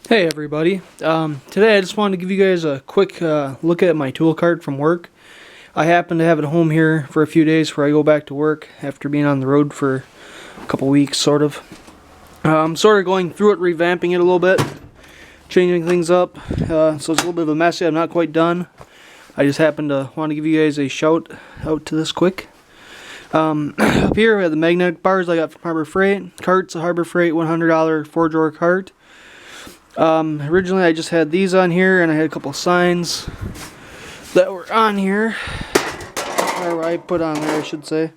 Hey everybody, today I just wanted to give you guys a quick look at my tool cart from work. I happen to have it home here for a few days before I go back to work after being on the road for a couple weeks, sort of. I'm sort of going through it, revamping it a little bit, changing things up, so it's a little bit of a mess. I'm not quite done. I just happened to want to give you guys a shout out to this quick. Up here we have the magnetic bars I got from Harbor Freight. Cart's a Harbor Freight $100 4-drawer cart. Originally I just had these on here, and I had a couple signs that were on here, or I put on there I should say.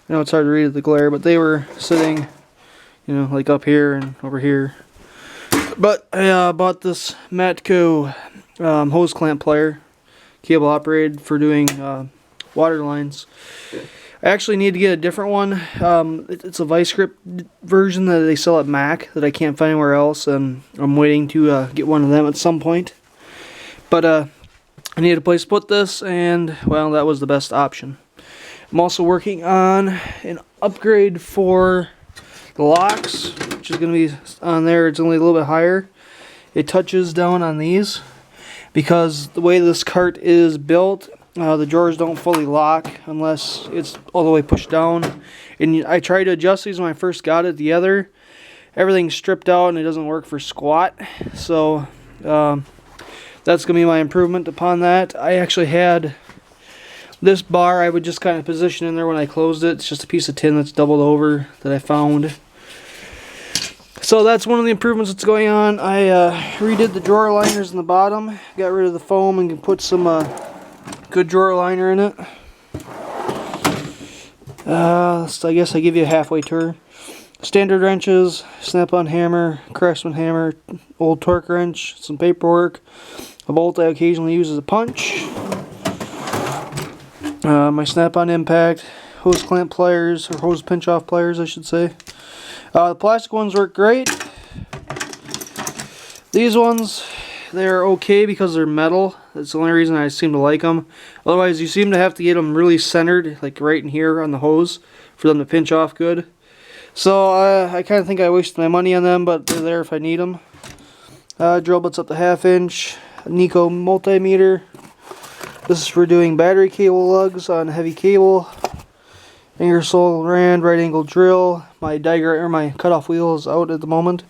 I know it's hard to read with the glare, but they were sitting, like up here and over here. But I bought this Matco hose clamp plier, cable operated, for doing water lines. I actually need to get a different one. It's a vice grip version that they sell at Mac that I can't find anywhere else, and I'm waiting to get one of them at some point. But I needed a place to put this, and well, that was the best option. I'm also working on an upgrade for the locks, which is going to be on there. It's only a little bit higher. It touches down on these because the way this cart is built, the drawers don't fully lock unless it's all the way pushed down. And I tried to adjust these when I first got it together. Everything's stripped out and it doesn't work for squat. So that's going to be my improvement upon that. I actually had this bar I would just kind of position in there when I closed it. It's just a piece of tin that's doubled over that I found. So that's one of the improvements that's going on. I redid the drawer liners in the bottom. Got rid of the foam and put some good drawer liner in it. So I guess I give you a halfway tour. Standard wrenches, snap-on hammer, craftsman hammer, old torque wrench, some paperwork, a bolt I occasionally use as a punch, my snap-on impact, hose clamp pliers, or hose pinch-off pliers I should say. The plastic ones work great. These ones, they're okay because they're metal. That's the only reason I seem to like them. Otherwise, you seem to have to get them really centered, like right in here on the hose, for them to pinch off good. So I kind of think I wasted my money on them, but they're there if I need them. Drill bits up to 1/2 inch. Nico multimeter. This is for doing battery cable lugs on heavy cable. Ingersoll Rand right angle drill. My diagram or my cutoff wheel is out at the moment.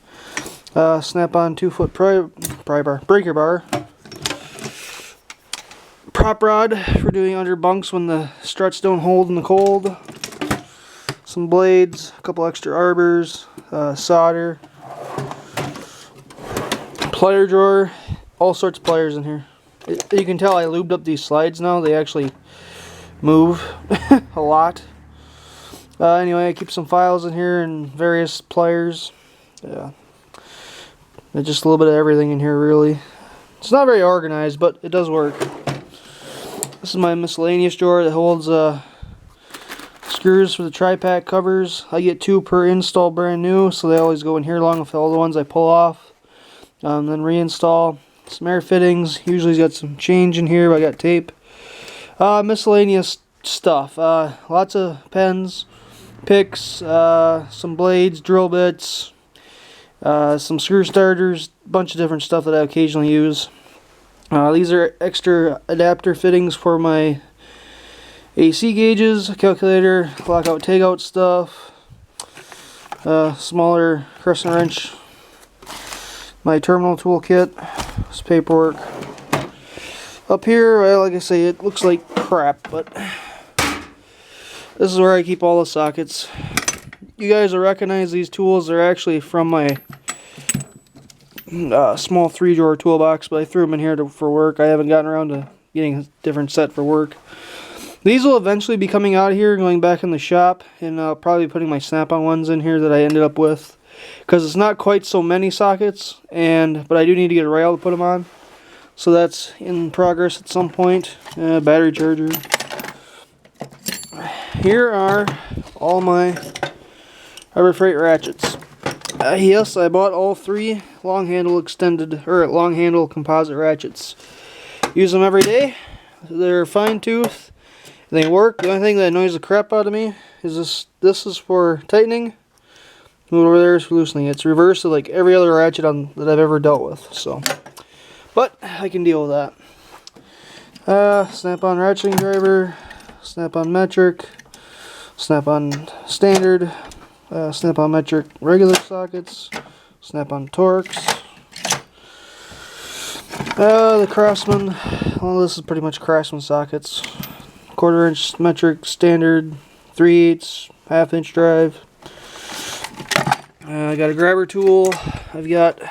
Snap-on 2-foot pry bar, breaker bar. Prop rod for doing under bunks when the struts don't hold in the cold. Some blades, a couple extra arbors, solder. Plier drawer, all sorts of pliers in here. You can tell I lubed up these slides now. They actually move a lot. Anyway, I keep some files in here and various pliers. Yeah. Just a little bit of everything in here, really. It's not very organized, but it does work. This is my miscellaneous drawer that holds screws for the tri-pack covers. I get 2 per install brand new, so they always go in here along with all the ones I pull off. Then reinstall. Some air fittings. Usually got some change in here, but I got tape. Miscellaneous stuff. Lots of pens, picks, some blades, drill bits, some screw starters, a bunch of different stuff that I occasionally use. These are extra adapter fittings for my AC gauges, calculator, lockout takeout stuff, smaller crescent wrench, my terminal toolkit, this paperwork. Up here, well, like I say, it looks like crap, but this is where I keep all the sockets. You guys will recognize these tools. They're actually from my small 3-drawer toolbox, but I threw them in here for work. I haven't gotten around to getting a different set for work. These will eventually be coming out of here and going back in the shop, and I'll probably putting my snap-on ones in here that I ended up with, because it's not quite so many sockets, but I do need to get a rail to put them on, so that's in progress at some point. Battery charger. Here are all my Harbor Freight ratchets. Yes, I bought all 3 long handle composite ratchets. Use them every day. They're fine tooth. They work. The only thing that annoys the crap out of me is this is for tightening. Move over there is for loosening. It's reverse of like every other ratchet that I've ever dealt with. So, but I can deal with that. Snap-on ratcheting driver, snap-on metric, snap-on standard, snap-on metric regular sockets, snap-on Torx. The Craftsman, well, this is pretty much Craftsman sockets. 1/4 inch metric standard, 3/8, 1/2 inch drive. I got a grabber tool. I've got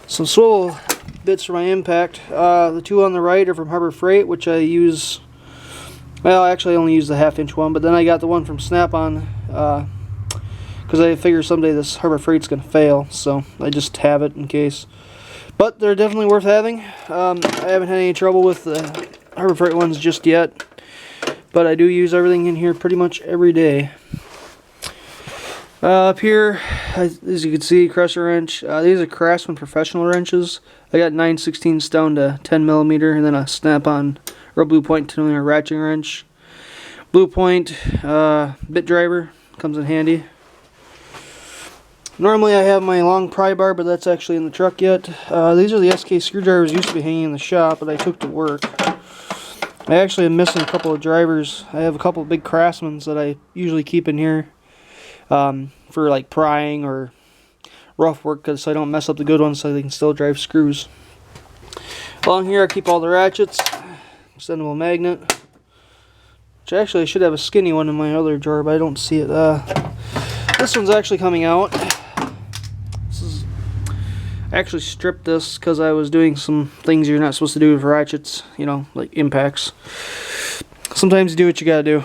some swivel bits for my impact. The two on the right are from Harbor Freight, which I use. Well, actually, I only use the 1/2 inch one, but then I got the one from Snap-on because I figure someday this Harbor Freight's gonna fail, so I just have it in case. But they're definitely worth having. I haven't had any trouble with the Harbor Freight ones just yet, but I do use everything in here pretty much every day. Up here, as you can see, crusher wrench. These are Craftsman professional wrenches. I got 9/16 down to 10mm, and then a Snap-on or Blue Point 10mm ratcheting wrench. Blue Point bit driver comes in handy. Normally I have my long pry bar, but that's actually in the truck yet. These are the SK screwdrivers used to be hanging in the shop, but I took to work. I actually am missing a couple of drivers. I have a couple of big Craftsmans that I usually keep in here. For like prying or rough work, so I don't mess up the good ones, so they can still drive screws. Along here I keep all the ratchets, extendable magnet, which actually I should have a skinny one in my other drawer, but I don't see it. This one's actually coming out. I actually stripped this because I was doing some things you're not supposed to do with ratchets, you know, like impacts. Sometimes you do what you gotta do.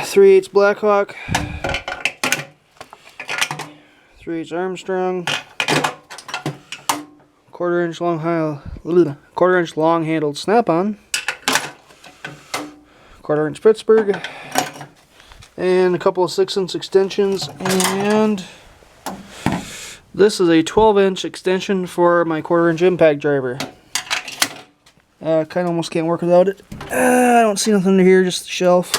3/8 Blackhawk, 3/8 Armstrong, 1/4 inch long handled Snap-on, 1/4 inch Pittsburgh, and a couple of 6" extensions, and this is a 12" extension for my 1/4 inch impact driver. Kind of almost can't work without it. I don't see nothing under here, just the shelf.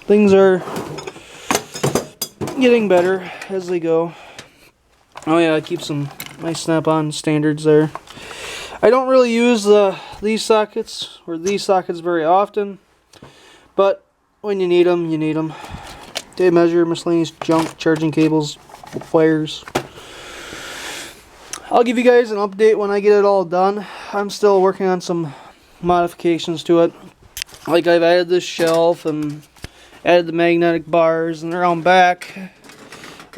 Things are getting better as they go. Oh yeah, I keep some nice Snap-on standards there. I don't really use these sockets or these sockets very often, but when you need them, you need them. Tape measure, miscellaneous junk, charging cables, wires. I'll give you guys an update when I get it all done. I'm still working on some modifications to it. Like I've added this shelf and added the magnetic bars, and around back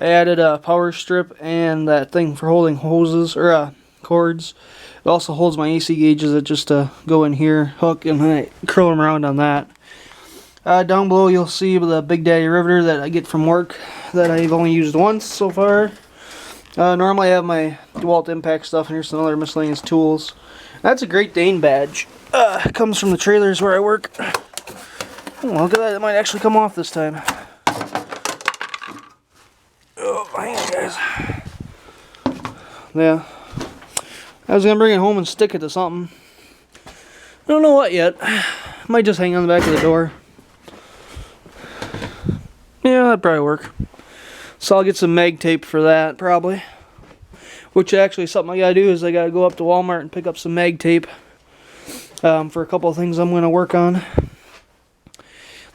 I added a power strip and that thing for holding hoses or cords. It also holds my AC gauges that just go in here, hook, and I curl them around on that. Down below you'll see the Big Daddy riveter that I get from work that I've only used once so far. Normally I have my DeWalt impact stuff, and here's some other miscellaneous tools. That's a Great Dane badge. It comes from the trailers where I work. Oh, look at that, it might actually come off this time. Oh, hang on guys. Yeah. I was gonna bring it home and stick it to something. I don't know what yet. Might just hang on the back of the door. Yeah, that'd probably work. So I'll get some mag tape for that, probably. Which actually something I gotta do is I gotta go up to Walmart and pick up some mag tape for a couple of things I'm gonna work on.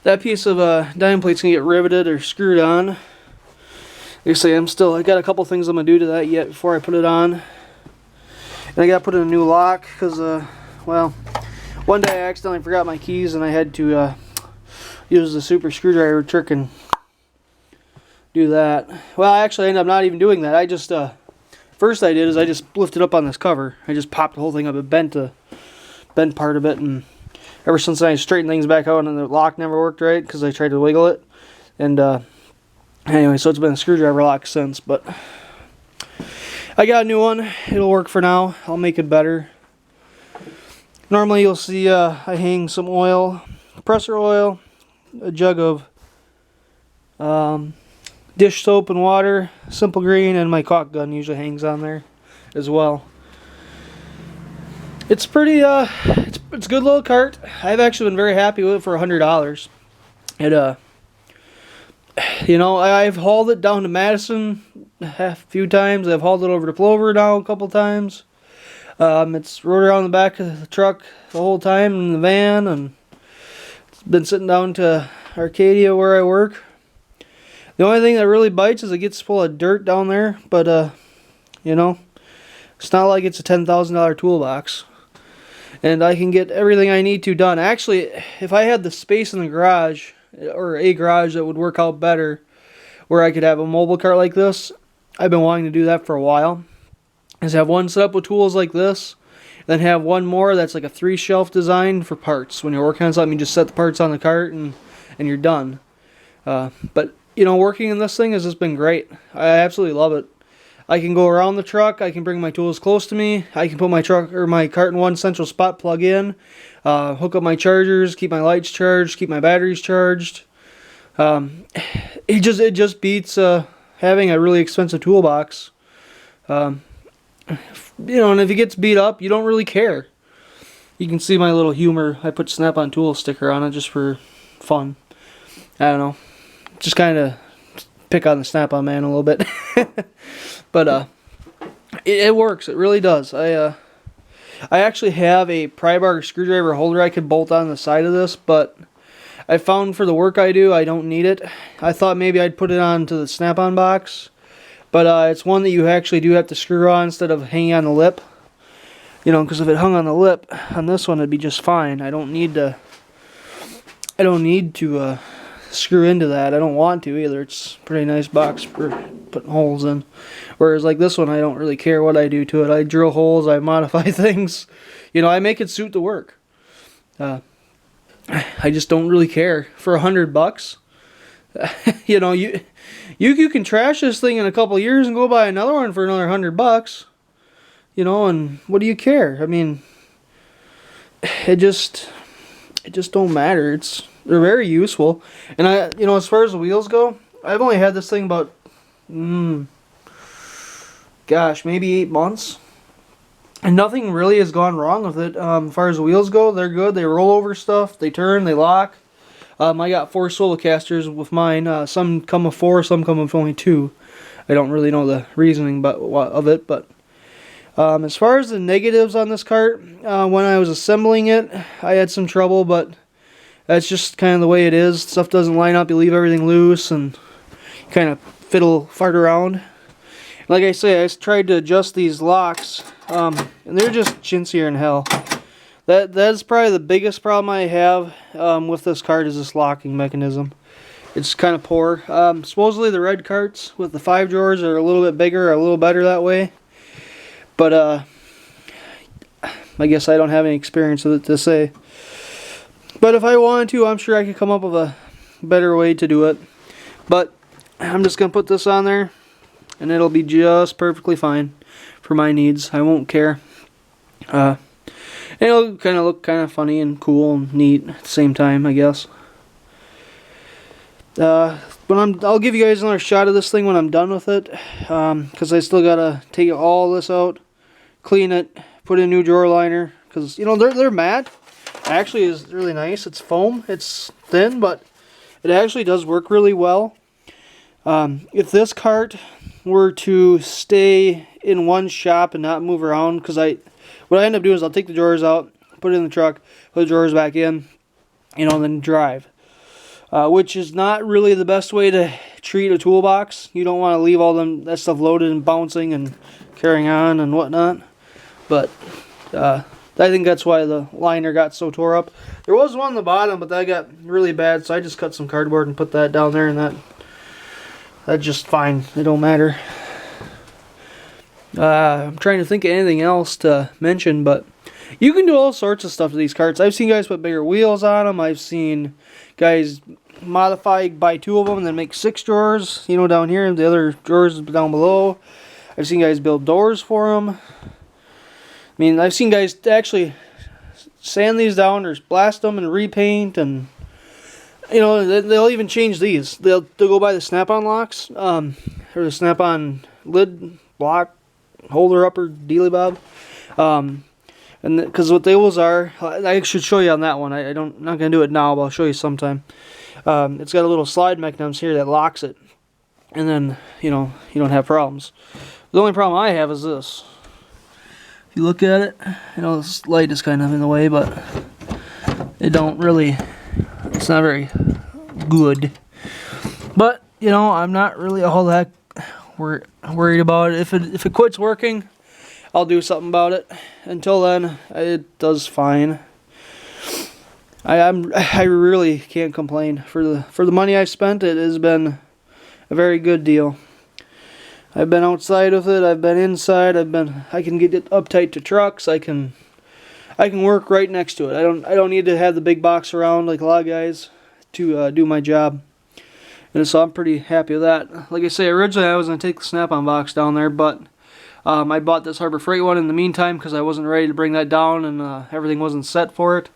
That piece of diamond plate's gonna get riveted or screwed on. Like I say, I got a couple things I'm gonna do to that yet before I put it on. And I gotta put in a new lock because, well, one day I accidentally forgot my keys and I had to use the super screwdriver trick and do that. Well, actually I ended up not even doing that. I just, first I did is I just lifted up on this cover. I just popped the whole thing up and bent part of it, and ever since then I straightened things back out and the lock never worked right because I tried to wiggle it. And anyway, so it's been a screwdriver lock since, but I got a new one. It'll work for now. I'll make it better. Normally you'll see I hang some oil, compressor oil, a jug of dish soap and water, simple green, and my caulk gun usually hangs on there as well. It's pretty It's a good little cart. I've actually been very happy with it for $100. It you know, I've hauled it down to Madison a few times. I've hauled it over to Plover now a couple times. It's rode around the back of the truck the whole time in the van, and it's been sitting down to Arcadia where I work. The only thing that really bites is it gets full of dirt down there, but you know, it's not like it's a $10,000 toolbox. And I can get everything I need to done. Actually, if I had the space in the garage, or a garage that would work out better, where I could have a mobile cart like this, I've been wanting to do that for a while. Is have one set up with tools like this, then have one more that's like a 3-shelf design for parts. When you're working on something, you just set the parts on the cart and you're done. But you know, working in this thing has just been great. I absolutely love it. I can go around the truck. I can bring my tools close to me. I can put my truck or my cart in one central spot, plug in, hook up my chargers, keep my lights charged, keep my batteries charged. It just beats having a really expensive toolbox. You know, and if it gets beat up, you don't really care. You can see my little humor. I put Snap-on Tool sticker on it just for fun. I don't know. Just kind of pick on the Snap-on man a little bit. But it works. It really does. I actually have a Pry Bar Screwdriver Holder I could bolt on the side of this, but I found for the work I do, I don't need it. I thought maybe I'd put it onto the Snap-on box, but it's one that you actually do have to screw on instead of hanging on the lip. You know, because if it hung on the lip on this one, it'd be just fine. I don't need to screw into that. I don't want to either. It's a pretty nice box for putting holes in. Whereas like this one, I don't really care what I do to it. I drill holes, I modify things. You know, I make it suit the work. I just don't really care. For $100, you know, you can trash this thing in a couple years and go buy another one for another $100. You know, and what do you care? I mean, it just don't matter. They're very useful. And you know, as far as the wheels go, I've only had this thing about, gosh, maybe 8 months. And nothing really has gone wrong with it. As far as the wheels go, they're good. They roll over stuff. They turn. They lock. I got 4 Swivel Casters with mine. Some come with 4. Some come with only 2. I don't really know the reasoning of it. But as far as the negatives on this cart, when I was assembling it, I had some trouble. But that's just kind of the way it is. Stuff doesn't line up. You leave everything loose and kind of fart around. Like I say, I tried to adjust these locks, and they're just chintzier than hell. That's probably the biggest problem I have with this cart is this locking mechanism. It's kind of poor. Supposedly the red carts with the 5 drawers are a little bit bigger, a little better that way. But I guess I don't have any experience with it to say. But if I wanted to, I'm sure I could come up with a better way to do it. But I'm just going to put this on there, and it'll be just perfectly fine for my needs. I won't care. It'll kind of look kind of funny and cool and neat at the same time, I guess. But I'll give you guys another shot of this thing when I'm done with it, because I still gotta take all this out, clean it, put in a new drawer liner, because you know they're matte. Actually, is really nice. It's foam. It's thin, but it actually does work really well. If this cart were to stay in one shop and not move around, because what I end up doing is I'll take the drawers out, put it in the truck, put the drawers back in, you know, and then drive. Which is not really the best way to treat a toolbox. You don't want to leave all that stuff loaded and bouncing and carrying on and whatnot. But I think that's why the liner got so tore up. There was one on the bottom, but that got really bad, so I just cut some cardboard and put that down there, and that's just fine. It don't matter. I'm trying to think of anything else to mention, but you can do all sorts of stuff to these carts. I've seen guys put bigger wheels on them. I've seen guys buy 2 of them and then make 6 drawers, you know, down here, and the other drawers down below. I've seen guys build doors for them. I mean, I've seen guys actually sand these down or blast them and repaint, and you know, they'll even change these. They'll go buy the Snap-on locks, or the Snap-on lid block holder upper dealy bob. And because what those are, I should show you on that one. I'm not gonna do it now, but I'll show you sometime. It's got a little slide mechanism here that locks it, and then you don't have problems. The only problem I have is this. If you look at it, this light is kind of in the way, but it's not very good. But I'm not really all that worried about it. If it quits working, I'll do something about it. Until then, it does fine. I really can't complain for the money I spent. It has been a very good deal. I've been outside with it. I've been inside. I can get it uptight to trucks. I can work right next to it. I don't need to have the big box around like a lot of guys to do my job. And so I'm pretty happy with that. Like I say, originally I was going to take the Snap-on box down there, but I bought this Harbor Freight one in the meantime because I wasn't ready to bring that down, and everything wasn't set for it.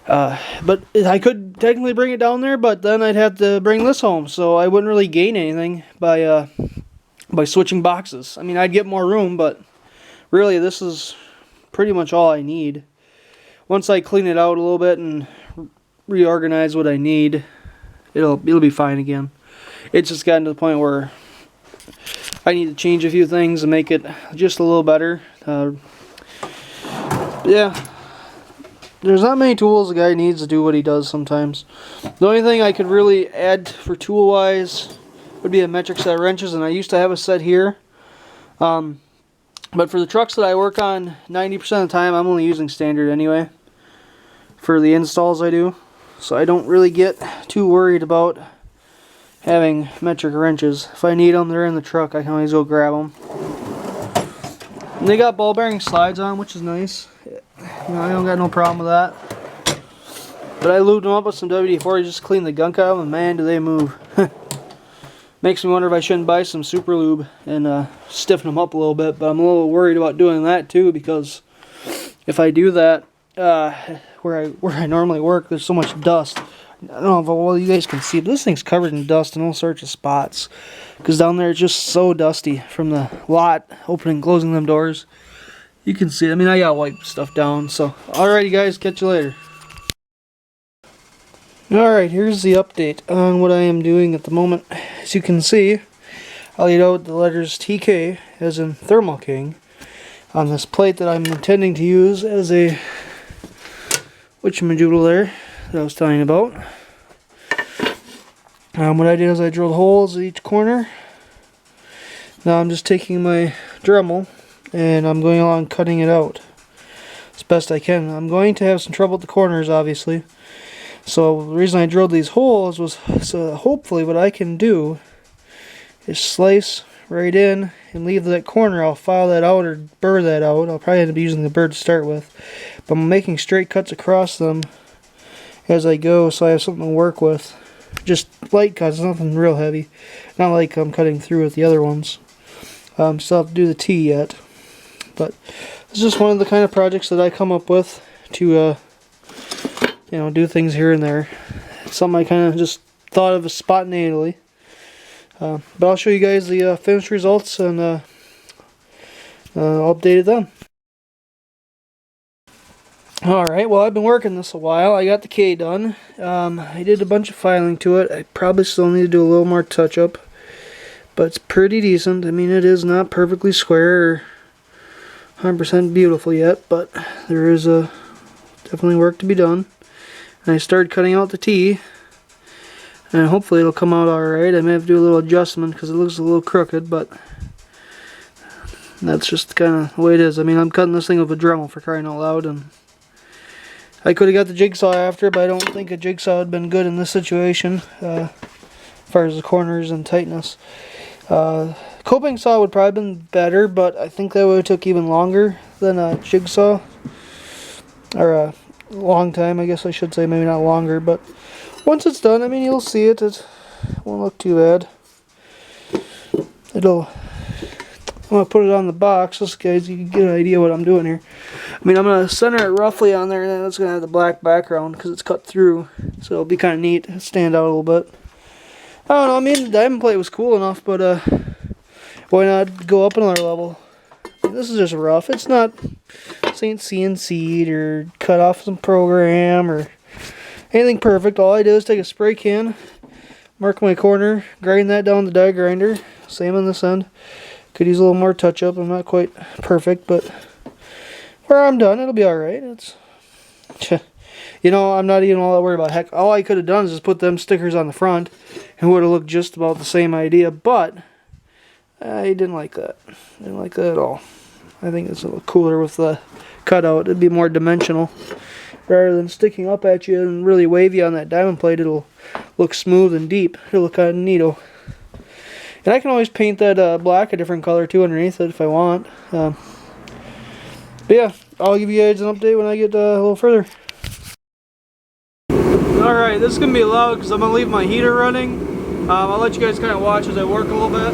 But I could technically bring it down there, but then I'd have to bring this home, so I wouldn't really gain anything by switching boxes. I mean, I'd get more room, but really this is pretty much all I need. Once I clean it out a little bit and reorganize what I need, it'll be fine again. It's just gotten to the point where I need to change a few things and make it just a little better. Yeah, there's not many tools a guy needs to do what he does sometimes. The only thing I could really add for tool wise would be a metric set of wrenches, and I used to have a set here. But for the trucks that I work on, 90% of the time I'm only using standard anyway for the installs I do. So I don't really get too worried about having metric wrenches. If I need them, they're in the truck. I can always go grab them. And they got ball bearing slides on, which is nice. I don't got no problem with that. But I lubed them up with some WD-40 just to clean the gunk out of them, and man, do they move. Makes me wonder if I shouldn't buy some super lube and stiffen them up a little bit. But I'm a little worried about doing that too, because if I do that, where I normally work, there's so much dust. I don't know if all you guys can see, but this thing's covered in dust in all sorts of spots. Because down there it's just so dusty from the lot opening and closing them doors. You can see it. I mean, I gotta wipe stuff down. So, alrighty guys, catch you later. Alright, here's the update on what I am doing at the moment. As you can see, I laid out the letters TK, as in Thermal King, on this plate that I'm intending to use as a whatchamadoodle there that I was telling you about. What I did is I drilled holes at each corner. Now I'm just taking my Dremel and I'm going along cutting it out as best I can. I'm going to have some trouble at the corners, obviously. So the reason I drilled these holes was so hopefully what I can do is slice right in and leave that corner. I'll file that out or burr that out. I'll probably end up using the burr to start with. But I'm making straight cuts across them as I go so I have something to work with. Just light cuts, nothing real heavy. Not like I'm cutting through with the other ones. Still have to do the T yet. But it's just one of the kind of projects that I come up with to do things here and there. It's something I kind of just thought of spontaneously. But I'll show you guys the finished results and updated them. Alright, well I've been working this a while. I got the K done. I did a bunch of filing to it. I probably still need to do a little more touch up. But it's pretty decent. I mean, it is not perfectly square or 100% beautiful yet, but there is definitely work to be done. And I started cutting out the T, and hopefully it'll come out alright. I may have to do a little adjustment because it looks a little crooked, but that's just kind of the way it is. I mean, I'm cutting this thing with a Dremel, for crying out loud, and I could have got the jigsaw after, but I don't think a jigsaw would have been good in this situation, as far as the corners and tightness. Coping saw would probably have been better, but I think that would have took even longer than a jigsaw, or a long time, I guess I should say, maybe not longer, but once it's done, I mean, you'll see it. It won't look too bad. I'm going to put it on the box, just guys, you can get an idea what I'm doing here. I mean, I'm going to center it roughly on there, and then it's going to have the black background, because it's cut through, so it'll be kind of neat, stand out a little bit. I don't know, I mean, the diamond plate was cool enough, but why not go up another level? This is just rough. It's not CNC'd or cut off some program or anything perfect. All I do is take a spray can, mark my corner, grind that down the die grinder. Same on this end. Could use a little more touch up. I'm not quite perfect, but where I'm done, it'll be alright. It's, you know, I'm not even all that worried about. Heck, all I could have done is just put them stickers on the front and it would have looked just about the same idea, but I didn't like that. Didn't like that at all. I think it's a little cooler with the cutout. It'd be more dimensional. Rather than sticking up at you and really wavy on that diamond plate, it'll look smooth and deep. It'll look kind of neato. And I can always paint that black a different color too underneath it if I want. But yeah, I'll give you guys an update when I get a little further. Alright, this is going to be loud because I'm going to leave my heater running. I'll let you guys kind of watch as I work a little bit.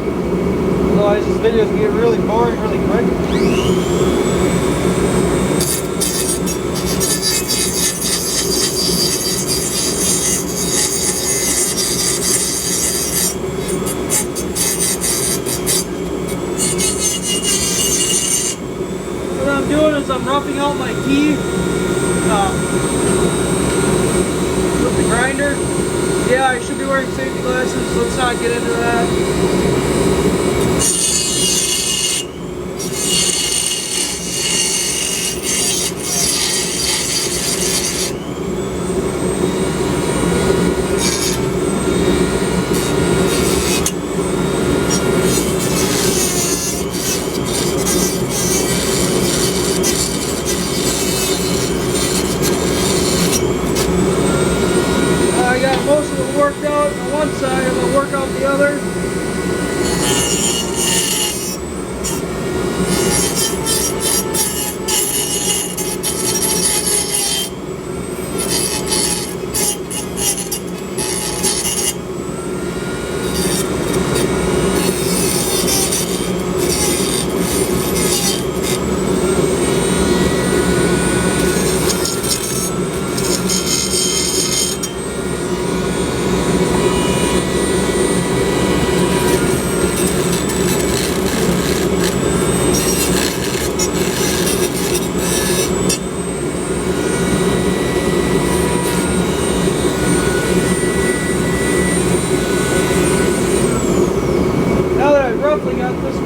Otherwise this video is going to get really boring really quick. What I'm doing is I'm roughing out my key with the grinder. Yeah, I should be wearing safety glasses. Let's not get into that. I got most of it worked out on one side, I'm going to work out the other.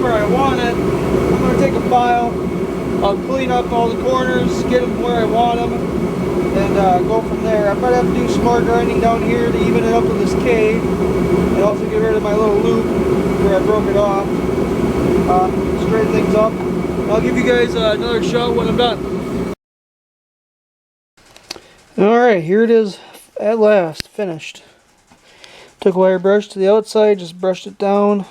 Where I want it, I'm going to take a file, I'll clean up all the corners, get them where I want them, and go from there. I might have to do some more grinding down here to even it up with this K, and also get rid of my little loop where I broke it off, straighten things up. I'll give you guys another shot when I'm done. Alright, here it is at last, finished. Took a wire brush to the outside, just brushed it down.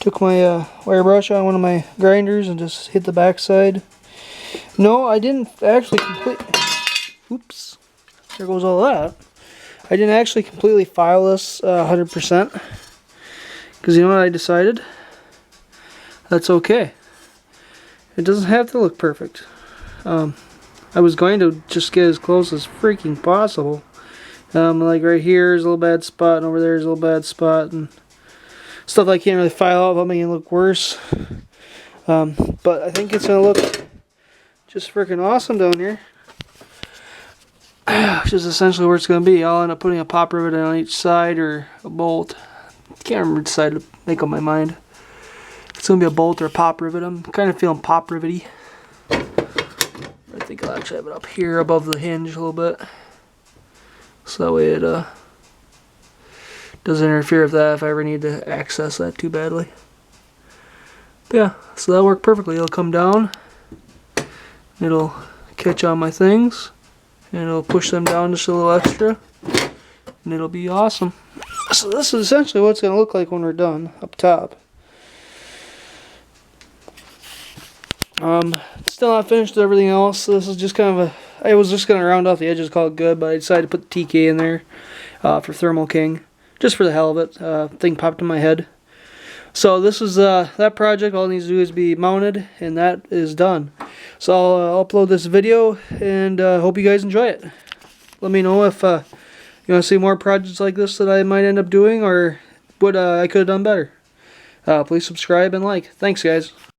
Took my wire brush on one of my grinders and just hit the back side. No, I didn't actually oops, there goes all that. I didn't actually completely file this 100%. Because you know what I decided? That's okay. It doesn't have to look perfect. I was going to just get as close as freaking possible. Like right here is a little bad spot, and over there is a little bad spot, and stuff I can't really file out without making it look worse. But I think it's going to look just freaking awesome down here. Which is essentially where it's going to be. I'll end up putting a pop rivet on each side or a bolt. Can't remember which side to make up my mind. It's going to be a bolt or a pop rivet. I'm kind of feeling pop rivety. I think I'll actually have it up here above the hinge a little bit. So that way it doesn't interfere with that if I ever need to access that too badly. But yeah, so that'll work perfectly. It'll come down, it'll catch on my things, and it'll push them down just a little extra, and it'll be awesome. So this is essentially what it's going to look like when we're done up top. Still not finished with everything else. So this is just kind of a, I was just going to round off the edges, call it good, but I decided to put the TK in there for Thermal King. Just for the hell of it. Thing popped in my head. So this is that project. All it needs to do is be mounted, and that is done. So I'll upload this video, and hope you guys enjoy it. Let me know if you want to see more projects like this that I might end up doing, or what I could have done better. Please subscribe and like. Thanks, guys.